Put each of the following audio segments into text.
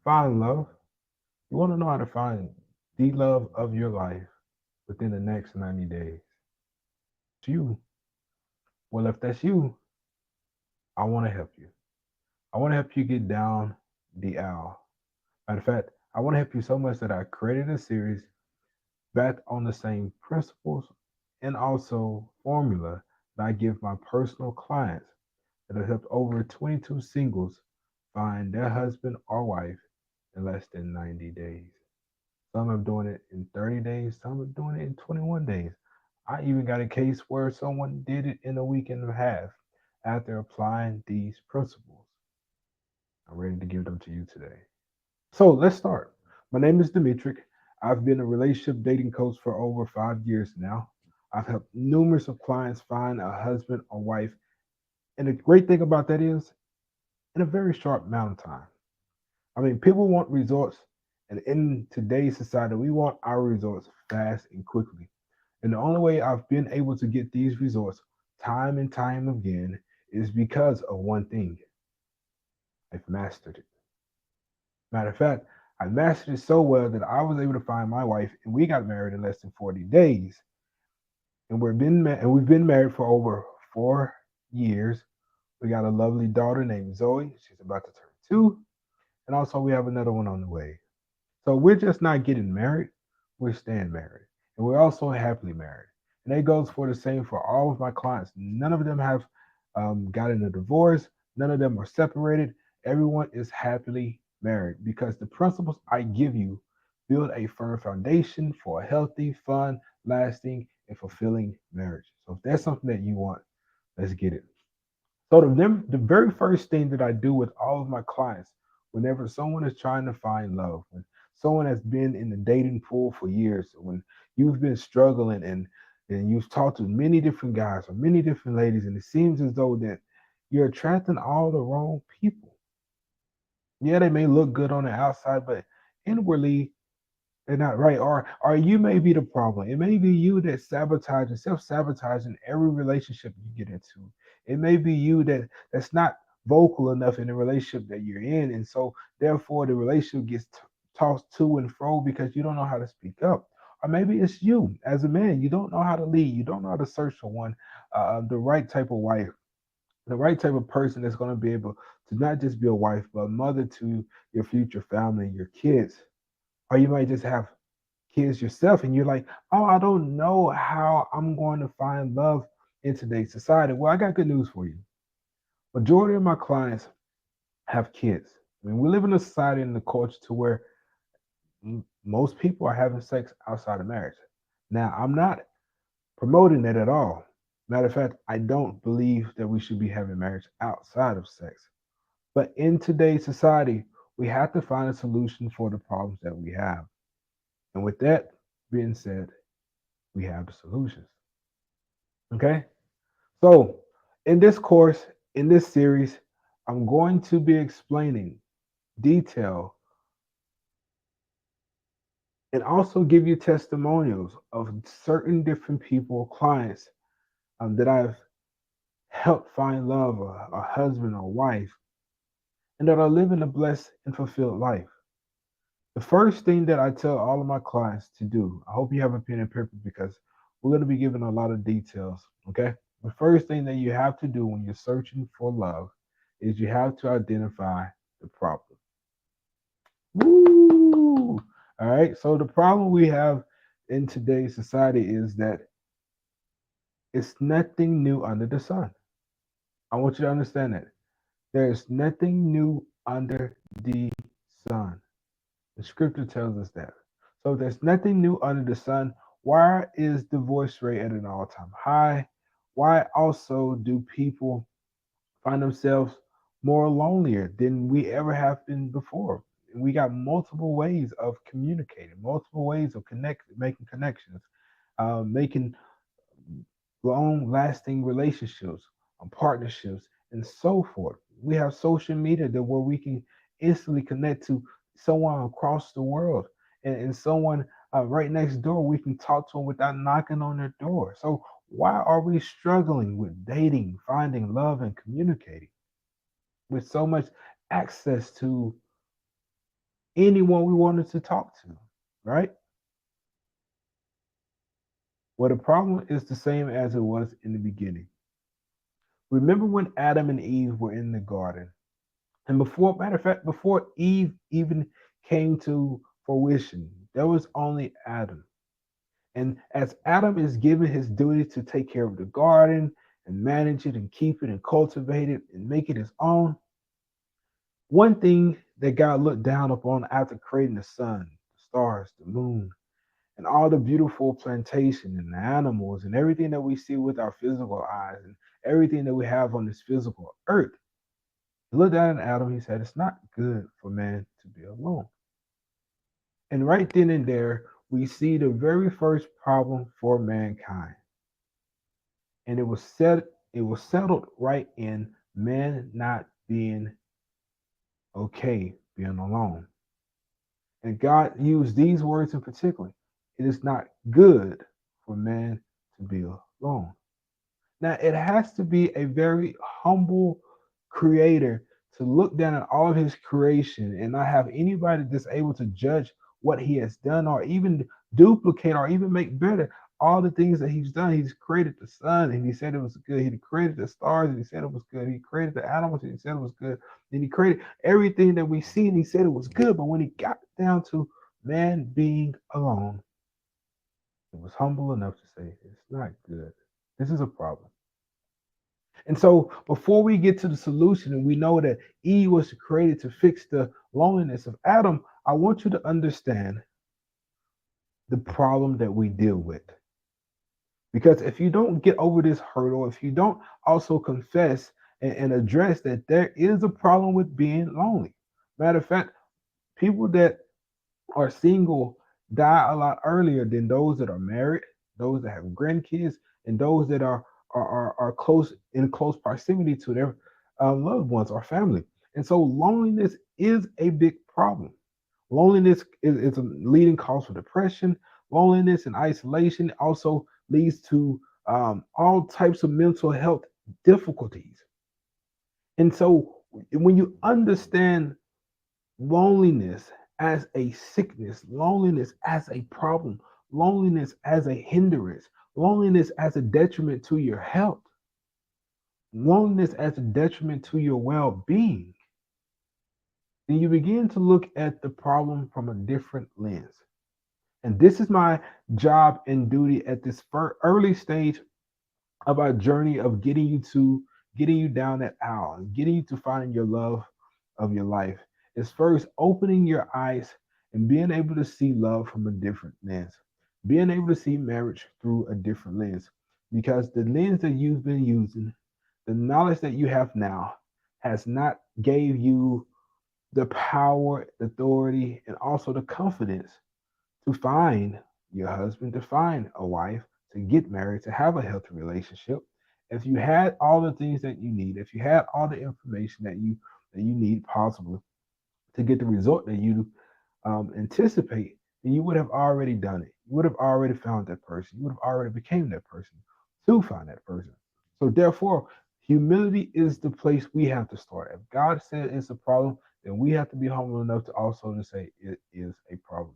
Find love. You want to know how to find the love of your life within the next 90 days. It's you. Well, if that's you, I want to help you. I want to help you get down the aisle. Matter of fact, I want to help you so much that I created a series backed on the same principles and also formula that I give my personal clients that have helped over 22 singles find their husband or wife in less than 90 days. Some are doing it in 30 days, some are doing it in 21 days. I even got a case where someone did it in a week and a half after applying these principles. I'm ready to give them to you today. So let's start. My name is Demetric. I've been a relationship dating coach for over 5 years now. I've helped numerous of clients find a husband or wife. And the great thing about that is in a very short amount of time. I mean, people want results. And in today's society, we want our results fast and quickly. And the only way I've been able to get these results time and time again is because of one thing: I've mastered it. Matter of fact, I mastered it so well that I was able to find my wife, and we got married in less than 40 days. And we've been married for over 4 years. We got a lovely daughter named Zoe. She's about to turn 2, and also we have another one on the way. So we're just not getting married; we're staying married, and we're also happily married. And that goes for the same for all of my clients. None of them have gotten a divorce. None of them are separated. Everyone is happily married because the principles I give you build a firm foundation for a healthy, fun, lasting, and fulfilling marriage. So if that's something that you want, let's get it. So the very first thing that I do with all of my clients, whenever someone is trying to find love, when someone has been in the dating pool for years, when you've been struggling and you've talked to many different guys or many different ladies, and it seems as though that you're attracting all the wrong people. Yeah, they may look good on the outside, but inwardly they're not right. Or you may be the problem. It may be you that sabotage and self-sabotage in every relationship you get into. It may be you that's not vocal enough in the relationship that you're in. And so therefore the relationship gets tossed to and fro because you don't know how to speak up. Or maybe it's you as a man. You don't know how to lead. You don't know how to search for one, the right type of wife, the right type of person that's going to be able to not just be a wife, but a mother to your future family, your kids. Or you might just have kids yourself and you're like, oh, I don't know how I'm going to find love in today's society. Well, I got good news for you. Majority of my clients have kids. I mean, we live in a society and a culture to where most people are having sex outside of marriage. Now, I'm not promoting that at all. Matter of fact, I don't believe that we should be having marriage outside of sex. But in today's society, we have to find a solution for the problems that we have. And with that being said, we have the solutions. Okay? So, in this course, in this series, I'm going to be explaining detail and also give you testimonials of certain different people, clients that I've helped find love, a husband or wife, and that are living a blessed and fulfilled life. The first thing that I tell all of my clients to do, I hope you have a pen and paper because we're going to be giving a lot of details. Okay. The first thing that you have to do when you're searching for love is you have to identify the problem. Woo! All right. So the problem we have in today's society is that it's nothing new under the sun. I want you to understand that. There's nothing new under the sun. The scripture tells us that. So there's nothing new under the sun. Why is divorce rate at an all-time high? Why also do people find themselves more lonelier than we ever have been before? We got multiple ways of communicating, multiple ways of making connections, making long-lasting relationships, partnerships, and so forth. We have social media that where we can instantly connect to someone across the world and someone right next door. We can talk to them without knocking on their door. So why are we struggling with dating, finding love, and communicating with so much access to anyone we wanted to talk to, right? Well, the problem is the same as it was in the beginning. Remember when Adam and Eve were in the garden? And before, matter of fact, before Eve even came to fruition, there was only Adam. And as Adam is given his duty to take care of the garden and manage it and keep it and cultivate it and make it his own, one thing that God looked down upon after creating the sun, the stars, the moon, and all the beautiful plantation and the animals and everything that we see with our physical eyes and everything that we have on this physical earth. He looked down at Adam, he said, it's not good for man to be alone. And right then and there, we see the very first problem for mankind. And it was settled right in man not being okay being alone. And God used these words in particular. It is not good for man to be alone. Now, it has to be a very humble creator to look down at all of his creation and not have anybody that's able to judge what he has done or even duplicate or even make better all the things that he's done. He's created the sun and he said it was good. He created the stars and he said it was good. He created the animals and he said it was good. Then he created everything that we see and he said it was good. But when he got down to man being alone, it was humble enough to say, it's not good. This is a problem. And so before we get to the solution, and we know that Eve was created to fix the loneliness of Adam, I want you to understand the problem that we deal with. Because if you don't get over this hurdle, if you don't also confess and address that there is a problem with being lonely. Matter of fact, people that are single die a lot earlier than those that are married, those that have grandkids, and those that are close in close proximity to their loved ones or family. And so loneliness is a big problem. Loneliness is a leading cause for depression. Loneliness and isolation also leads to all types of mental health difficulties. And so when you understand loneliness as a sickness, loneliness as a problem, loneliness as a hindrance, loneliness as a detriment to your health, loneliness as a detriment to your well being, then you begin to look at the problem from a different lens. And this is my job and duty at this early stage of our journey of getting you down that aisle and getting you to finding your love of your life is first opening your eyes and being able to see love from a different lens, being able to see marriage through a different lens, because the lens that you've been using, the knowledge that you have now, has not gave you the power, authority, and also the confidence to find your husband, to find a wife, to get married, to have a healthy relationship. If you had all the things that you need, if you had all the information that you need possibly to get the result that you anticipate, then you would have already done it. You would have already found that person. You would have already became that person to find that person. So therefore, humility is the place we have to start. If God said it's a problem, then we have to be humble enough to also to say it is a problem.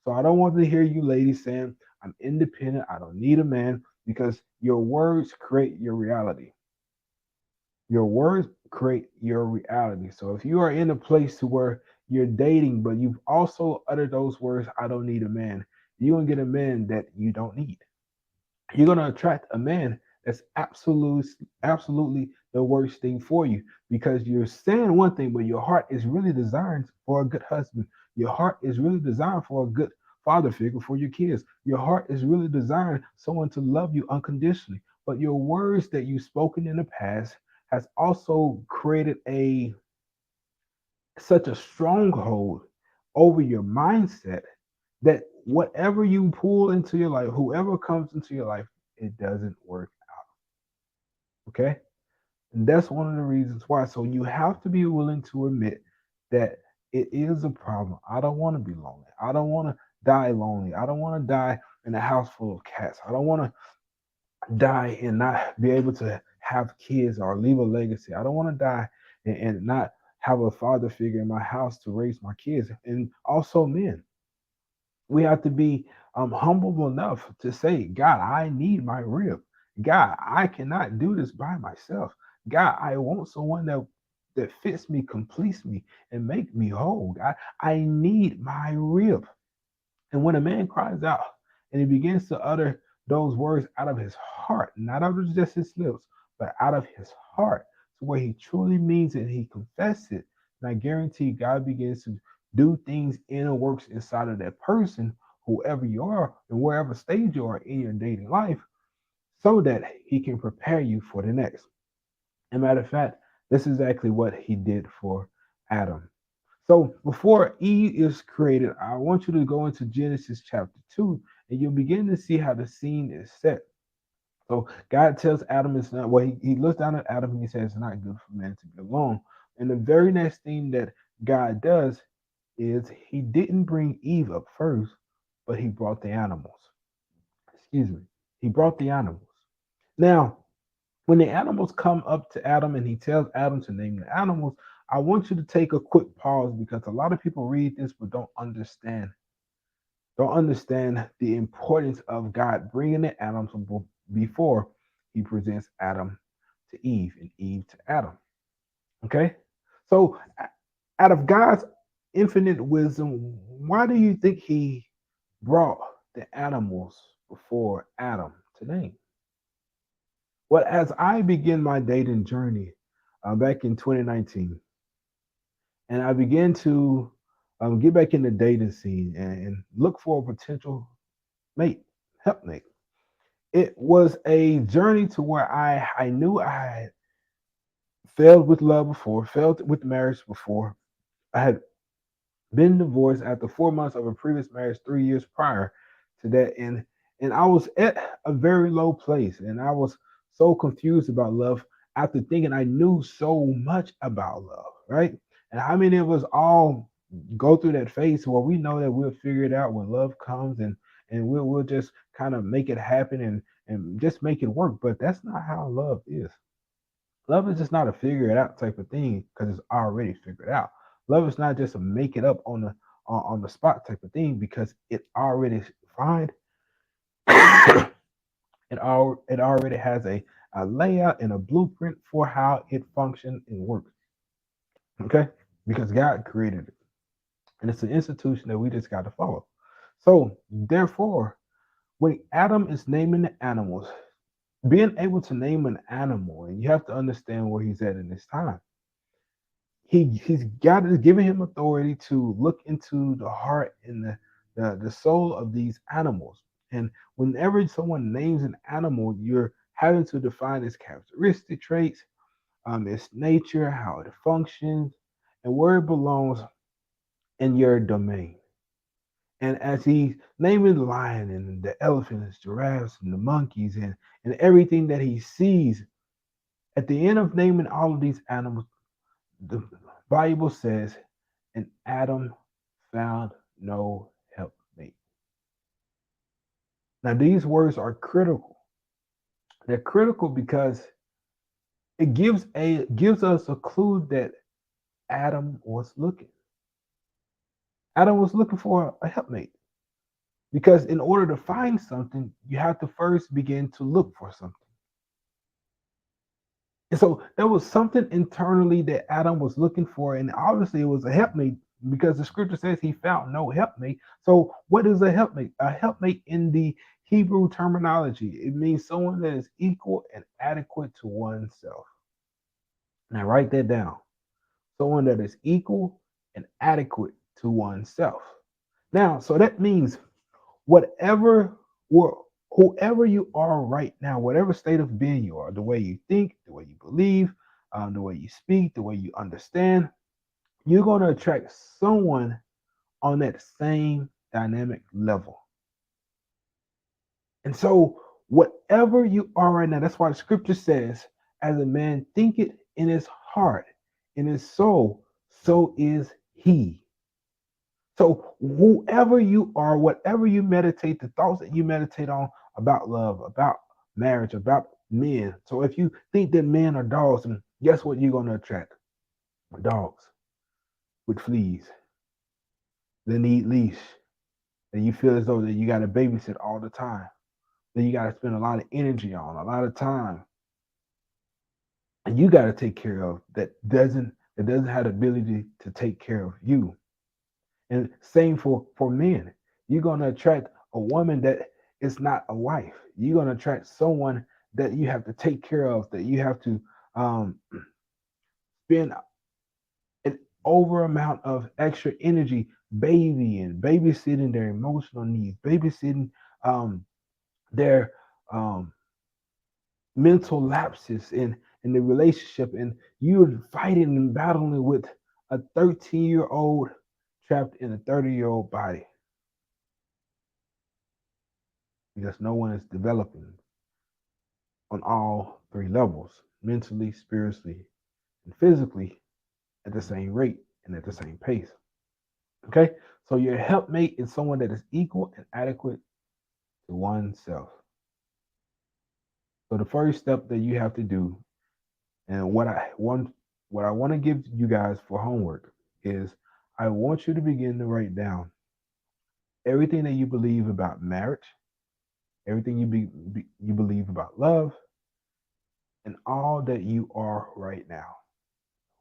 So I don't want to hear you ladies saying, I'm independent, I don't need a man, because your words create your reality. Your words create your reality. So if you are in a place to where you're dating, but you've also uttered those words, I don't need a man, you're gonna get a man that you don't need. You're gonna attract a man that's absolutely the worst thing for you, because you're saying one thing, but your heart is really designed for a good husband. Your heart is really designed for a good father figure for your kids. Your heart is really designed someone to love you unconditionally. But your words that you've spoken in the past has also created a such a stronghold over your mindset that whatever you pull into your life, whoever comes into your life, it doesn't work out. Okay. And that's one of the reasons why. So you have to be willing to admit that it is a problem. I don't want to be lonely. I don't want to die lonely. I don't want to die in a house full of cats. I don't want to die and not be able to have kids or leave a legacy. I don't want to die and not have a father figure in my house to raise my kids. And also men, we have to be humble enough to say, God, I need my rib. God, I cannot do this by myself. God, I want someone that fits me, completes me, and make me whole. God, I need my rib. And when a man cries out and he begins to utter those words out of his heart, not out of just his lips, but out of his heart, to where he truly means it, he confesses it, and I guarantee God begins to do things in and works inside of that person, whoever you are and wherever stage you are in your dating life, so that he can prepare you for the next. As a matter of fact, this is exactly what he did for Adam. So before Eve is created, I want you to go into Genesis chapter 2, and you'll begin to see how the scene is set. So God tells Adam it's not, well, he looks down at Adam and he says it's not good for man to be alone. And the very next thing that God does is he didn't bring Eve up first, but he brought the animals. Excuse me. He brought the animals. Now, when the animals come up to Adam and he tells Adam to name the animals, I want you to take a quick pause because a lot of people read this but don't understand the importance of God bringing the animals before he presents Adam to Eve and Eve to Adam. Okay? So out of God's infinite wisdom, why do you think he brought the animals before Adam to name? Well, as I begin my dating journey back in 2019, and I began to get back in the dating scene and look for a potential mate, helpmate. It was a journey to where I knew I had failed with love before, failed with marriage before. I had been divorced after 4 months of a previous marriage 3 years prior to that, and I was at a very low place, and I was so confused about love after thinking I knew so much about love, right? And how many of us all go through that phase where we know that we'll figure it out when love comes, and we'll just kind of make it happen and just make it work, but that's not how love is. Love is just not a figure it out type of thing because it's already figured out. Love is not just a make it up on the spot type of thing because it already find it already has a layout and a blueprint for how it functions and works. Okay, because God created it, and it's an institution that we just got to follow. So therefore, when Adam is naming the animals, being able to name an animal, and you have to understand where he's at in this time, he's got is giving him authority to look into the heart and the soul of these animals. And whenever someone names an animal, you're having to define its characteristic traits, its nature, how it functions, and where it belongs in your domain. And as he's naming the lion and the elephants, giraffes, and the monkeys, and everything that he sees, at the end of naming all of these animals, the Bible says, and Adam found no helpmate. Now, these words are critical. They're critical because it gives us a clue that Adam was looking. Adam was looking for a helpmate because in order to find something, you have to first begin to look for something. And so there was something internally that Adam was looking for, and obviously it was a helpmate because the scripture says he found no helpmate. So, what is a helpmate? A helpmate in the Hebrew terminology, it means someone that is equal and adequate to oneself. Now, write that down. Someone that is equal and adequate to oneself. Now, so that means whatever whoever you are right now, whatever state of being you are, the way you think, the way you believe, the way you speak, the way you understand, you're going to attract someone on that same dynamic level. And so, whatever you are right now, that's why the scripture says, as a man thinketh in his heart, in his soul, so is he. So, whoever you are, whatever you meditate, the thoughts that you meditate on about love, about marriage, about men. So, if you think that men are dogs, then guess what you're going to attract? Dogs. with fleas, that need leash, that you feel as though that you got to babysit all the time, that you got to spend a lot of energy on, a lot of time, and you got to take care of that doesn't have the ability to take care of you. And same for men. You're gonna attract a woman that is not a wife. You're gonna attract someone that you have to take care of, that you have to spend an over amount of extra energy babying, babysitting their emotional needs, babysitting their um, mental lapses in the relationship, and you're fighting and battling with a 13-year-old trapped in a 30-year-old body because no one is developing on all three levels: mentally, spiritually, and physically at the same rate and at the same pace. Okay? So your helpmate is someone that is equal and adequate to oneself. So the first step that you have to do, and what I want to give you guys for homework is I want you to begin to write down everything that you believe about marriage, everything you believe about love, and all that you are right now.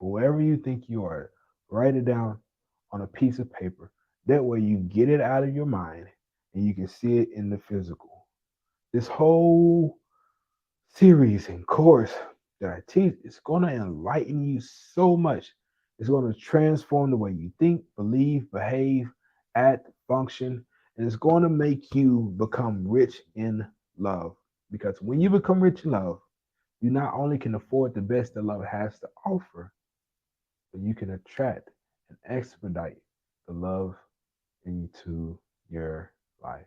Whoever you think you are, write it down on a piece of paper. That way you get it out of your mind and you can see it in the physical. This whole series and course that I teach is going to enlighten you so much. It's going to transform the way you think, believe, behave, act, function, and it's going to make you become rich in love. Because when you become rich in love, you not only can afford the best that love has to offer, but you can attract and expedite the love into your life.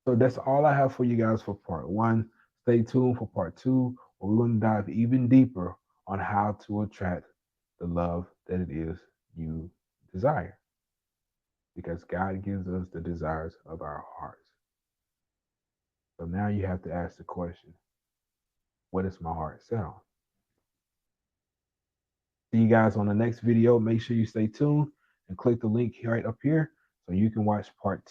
So that's all I have for you guys for part one. Stay tuned for part two, where we're going to dive even deeper on how to attract the love that it is you desire. Because God gives us the desires of our hearts. So now you have to ask the question, what is my heart set on? See you guys on the next video. Make sure you stay tuned and click the link right up here so you can watch part two.